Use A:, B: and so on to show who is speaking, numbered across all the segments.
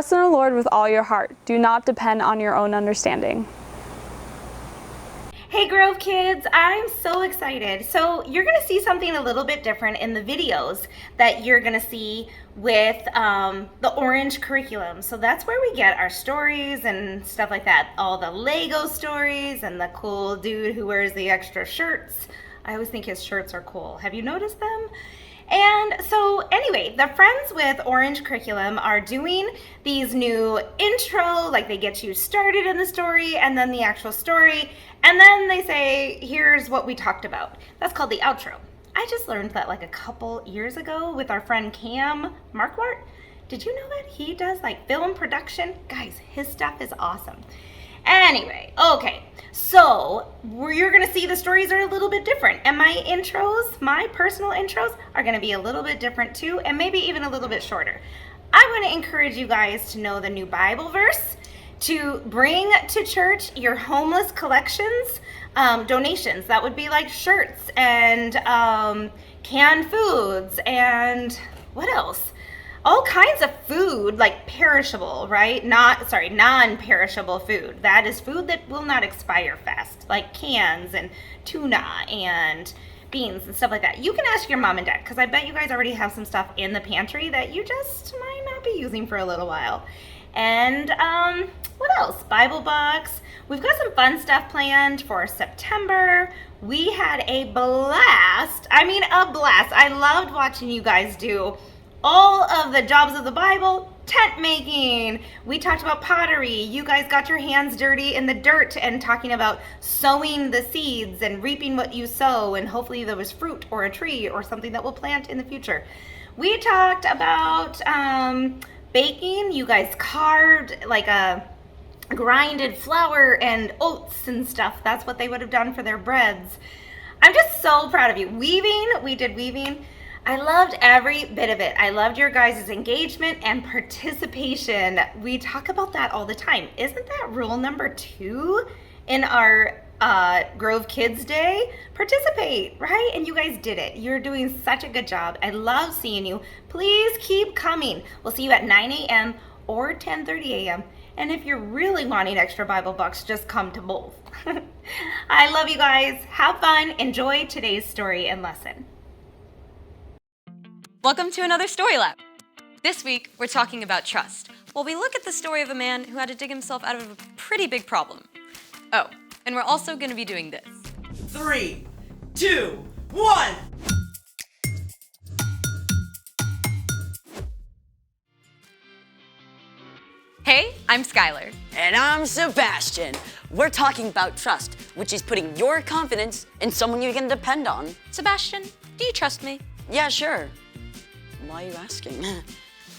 A: Trust in the Lord with all your heart. Do not depend on your own understanding.
B: Hey Grove kids, I'm so excited. So you're gonna see something a little bit different in the videos that you're gonna see with the orange curriculum. So that's where we get our stories and stuff like that. All the Lego stories and the cool dude who wears the extra shirts. I always think his shirts are cool. Have you noticed them? And so anyway, the Friends with Orange curriculum are doing these new intro, like they get you started in the story and then the actual story. And then they say, here's what we talked about. That's called the outro. I just learned that like a couple years ago with our friend Cam Markwart. Did you know that he does like film production? Guys, his stuff is awesome. Anyway, okay, so you're gonna see the stories are a little bit different, and my intros, my personal intros, are gonna be a little bit different too, and maybe even a little bit shorter. I wanna encourage you guys to know the new Bible verse, to bring to church your homeless collections, donations. That would be like shirts and canned foods and what else? All kinds of food, like perishable, right? Non-perishable food. That is food that will not expire fast, like cans and tuna and beans and stuff like that. You can ask your mom and dad, because I bet you guys already have some stuff in the pantry that you just might not be using for a little while. And what else? Bible books. We've got some fun stuff planned for September. We had a blast. I mean, a blast. I loved watching you guys do all of the jobs of the Bible. Tent making. We talked about pottery. You guys got your hands dirty in the dirt and talking about sowing the seeds and reaping what you sow, and hopefully there was fruit or a tree or something that we'll plant in the future. We talked about baking. You guys carved like a grinded flour and oats and stuff. That's what they would have done for their breads. I'm just so proud of you. Weaving, we did weaving. I loved every bit of it. I loved your guys' engagement and participation. We talk about that all the time. Isn't that rule number 2 in our Grove Kids Day? Participate, right? And you guys did it. You're doing such a good job. I love seeing you. Please keep coming. We'll see you at 9 a.m. or 10:30 a.m. And if you're really wanting extra Bible bucks, just come to both. I love you guys. Have fun. Enjoy today's story and lesson.
C: Welcome to another Story Lab. This week, we're talking about trust. Well, we look at the story of a man who had to dig himself out of a pretty big problem. Oh, and we're also going to be doing this.
D: 3, 2, 1!
C: Hey, I'm Skylar.
E: And I'm Sebastian. We're talking about trust, which is putting your confidence in someone you can depend on.
C: Sebastian, do you trust me?
E: Yeah, sure. Why are you asking?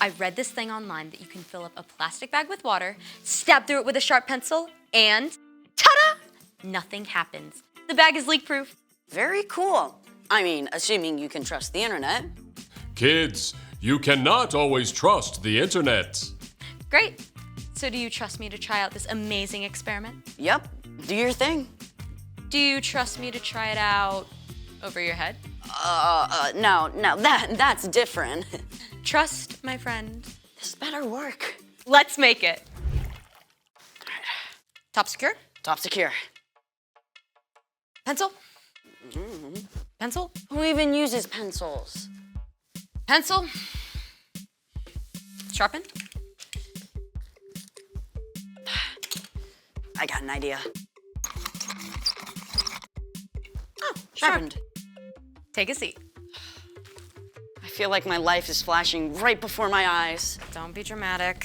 C: I read this thing online that you can fill up a plastic bag with water, stab through it with a sharp pencil, and ta-da! Nothing happens. The bag is leak-proof.
E: Very cool. I mean, assuming you can trust the internet.
F: Kids, you cannot always trust the internet.
C: Great. So do you trust me to try out this amazing experiment?
E: Yep, do your thing.
C: Do you trust me to try it out over your head?
E: No, that's different.
C: Trust, my friend.
E: This better work.
C: Let's make it. Top secure?
E: Top secure.
C: Pencil? Pencil?
E: Who even uses pencils?
C: Pencil? Sharpen?
E: I got an idea.
C: Oh,
E: Sharpened.
C: Take a seat.
E: I feel like my life is flashing right before my eyes.
C: Don't be dramatic.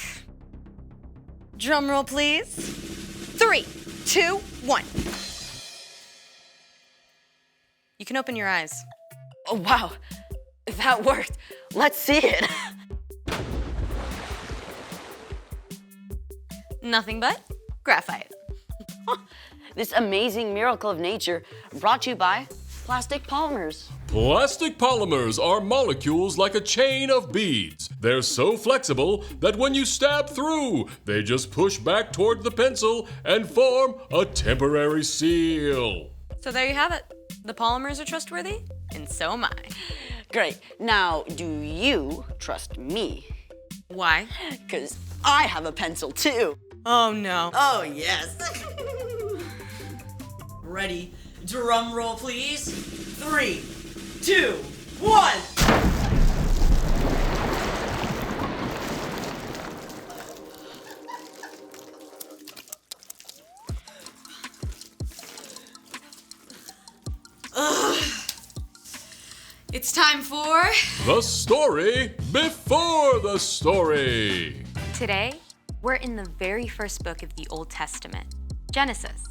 C: Drum roll, please. 3, 2, 1. You can open your eyes.
E: Oh, wow. That worked. Let's see it.
C: Nothing but graphite.
E: This amazing miracle of nature brought to you by plastic polymers.
F: Plastic polymers are molecules like a chain of beads. They're so flexible that when you stab through, they just push back toward the pencil and form a temporary seal.
C: So there you have it. The polymers are trustworthy, and so am I.
E: Great. Now, do you trust me?
C: Why?
E: Because I have a pencil too.
C: Oh no.
D: Oh, yes. Ready? Drum roll, please. 3, 2, 1.
C: It's time for...
F: The story before the story.
C: Today, we're in the very first book of the Old Testament, Genesis.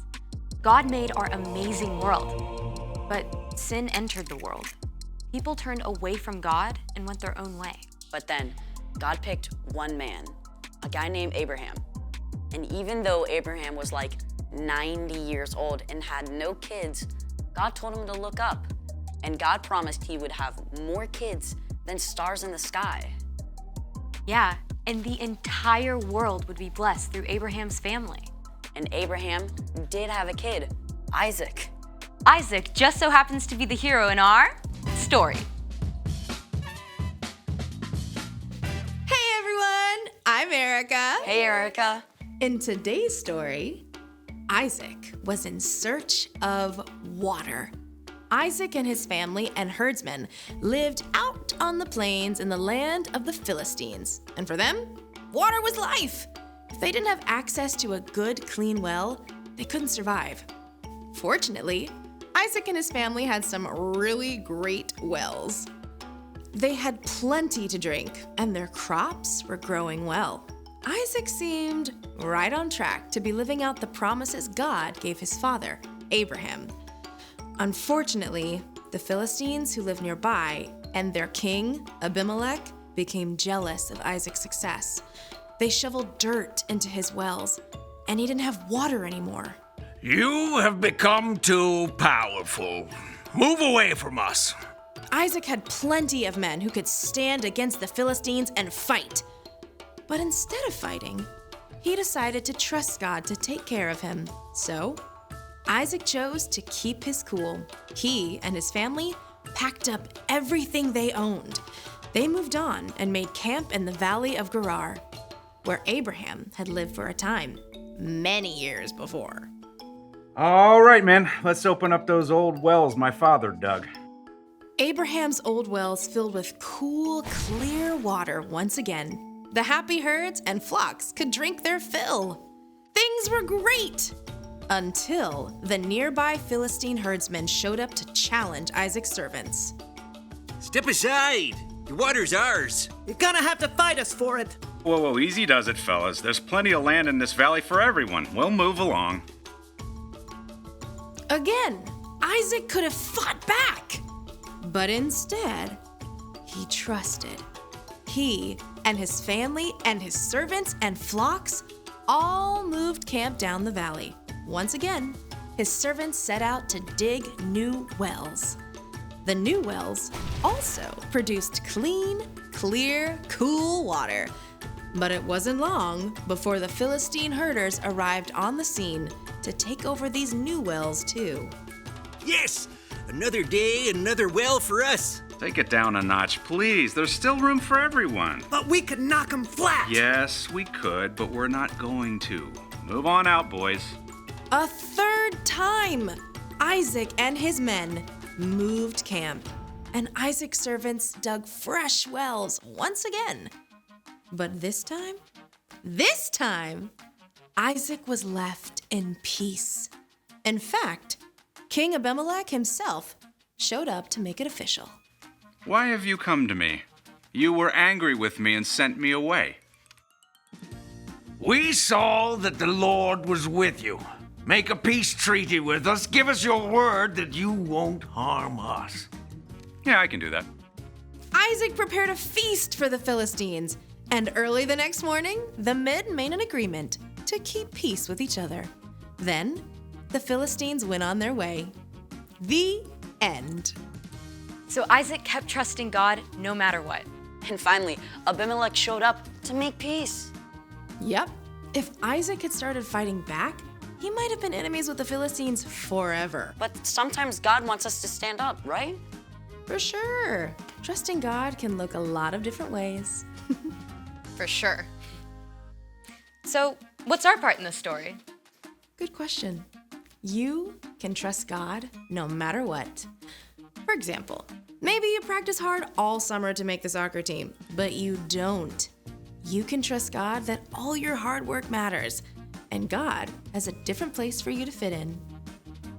C: God made our amazing world, but sin entered the world. People turned away from God and went their own way.
E: But then, God picked one man, a guy named Abraham. And even though Abraham was like 90 years old and had no kids, God told him to look up. And God promised he would have more kids than stars in the sky.
C: Yeah, and the entire world would be blessed through Abraham's family.
E: And Abraham did have a kid, Isaac.
C: Isaac just so happens to be the hero in our story.
G: Hey everyone, I'm Erica.
E: Hey, Erica.
G: In today's story, Isaac was in search of water. Isaac and his family and herdsmen lived out on the plains in the land of the Philistines. And for them, water was life. If they didn't have access to a good, clean well, they couldn't survive. Fortunately, Isaac and his family had some really great wells. They had plenty to drink, and their crops were growing well. Isaac seemed right on track to be living out the promises God gave his father, Abraham. Unfortunately, the Philistines who lived nearby and their king, Abimelech, became jealous of Isaac's success. They shoveled dirt into his wells, and he didn't have water anymore.
H: You have become too powerful. Move away from us.
G: Isaac had plenty of men who could stand against the Philistines and fight. But instead of fighting, he decided to trust God to take care of him. So, Isaac chose to keep his cool. He and his family packed up everything they owned. They moved on and made camp in the valley of Gerar, where Abraham had lived for a time, many years before.
I: All right, man, let's open up those old wells my father dug.
G: Abraham's old wells filled with cool, clear water once again. The happy herds and flocks could drink their fill. Things were great! Until the nearby Philistine herdsmen showed up to challenge Isaac's servants.
H: Step aside. The water's ours.
D: You're gonna have to fight us for it.
I: Whoa, easy does it, fellas. There's plenty of land in this valley for everyone. We'll move along.
G: Again, Isaac could have fought back. But instead, he trusted. He and his family and his servants and flocks all moved camp down the valley. Once again, his servants set out to dig new wells. The new wells also produced clean, clear, cool water. But it wasn't long before the Philistine herders arrived on the scene to take over these new wells too.
H: Yes! Another day, another well for us.
I: Take it down a notch, please. There's still room for everyone.
D: But we could knock them flat.
I: Yes, we could, but we're not going to. Move on out, boys.
G: A third time, Isaac and his men moved camp, and Isaac's servants dug fresh wells once again. But this time, Isaac was left in peace. In fact, King Abimelech himself showed up to make it official.
I: Why have you come to me? You were angry with me and sent me away.
H: We saw that the Lord was with you. Make a peace treaty with us. Give us your word that you won't harm us.
I: Yeah, I can do that.
G: Isaac prepared a feast for the Philistines, and early the next morning, the men made an agreement to keep peace with each other. Then, the Philistines went on their way. The end.
C: So Isaac kept trusting God no matter what.
E: And finally, Abimelech showed up to make peace.
G: Yep. If Isaac had started fighting back, he might have been enemies with the Philistines forever.
E: But sometimes God wants us to stand up, right?
G: For sure. Trusting God can look a lot of different ways.
C: For sure. So, what's our part in this story?
G: Good question. You can trust God no matter what. For example, maybe you practice hard all summer to make the soccer team, but you don't. You can trust God that all your hard work matters, and God has a different place for you to fit in.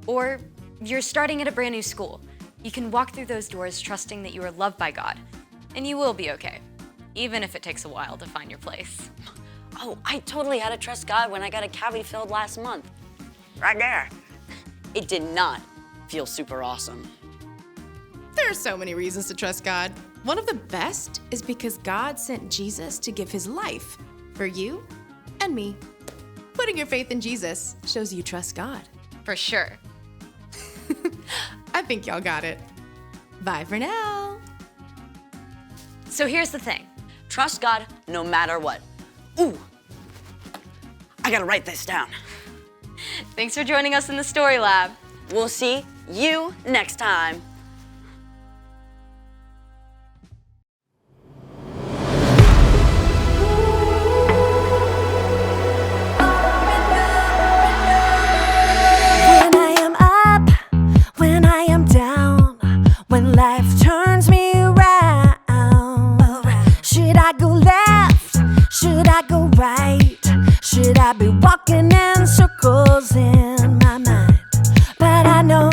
C: Or you're starting at a brand new school. You can walk through those doors trusting that you are loved by God, and you will be okay, even if it takes a while to find your place.
E: Oh, I totally had to trust God when I got a cavity filled last month. Right there. It did not feel super awesome.
G: There are so many reasons to trust God. One of the best is because God sent Jesus to give his life for you and me. Putting your faith in Jesus shows you trust God.
C: For sure.
G: I think y'all got it. Bye for now.
C: So here's the thing.
E: Trust God no matter what. Ooh, I gotta write this down.
C: Thanks for joining us in the Story Lab.
E: We'll see you next time.
J: When I am up, when I am down, when life turns me around, should I go left? Should I go right? Should I be walking in circles in my mind? But I know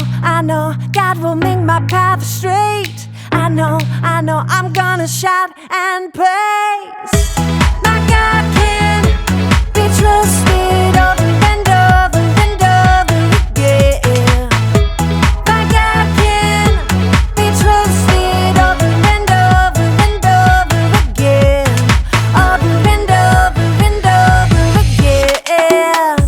J: God will make my path straight. I know I'm gonna shout and praise. My God can be trusted over and over and over again. My God can be trusted over and over and over again. Over and over and over again.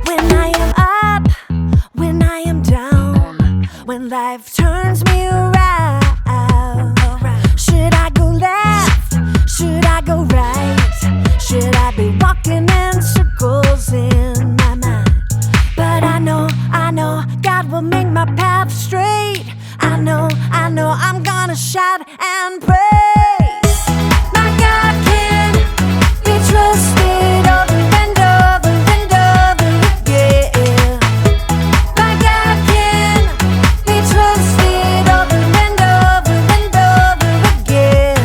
J: When I am up, when I am down, when life turns me around, should I go left? Should I go right? Should I be walking in circles in my mind? But I know God will make my path straight. I know I'm gonna shout and praise. My God can be trusted over and over and over again. My God can be trusted over and over and over again.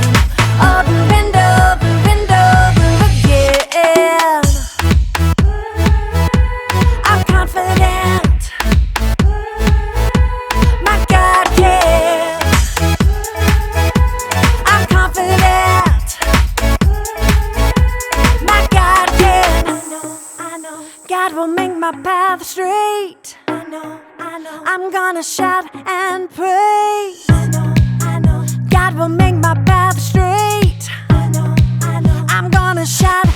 J: Over and over and over again. I'm confident. My God can. I'm confident. My God can. I know. God will make my path straight. I know. I'm gonna shout and praise. I know. God will make my path straight. I know. I'm gonna shout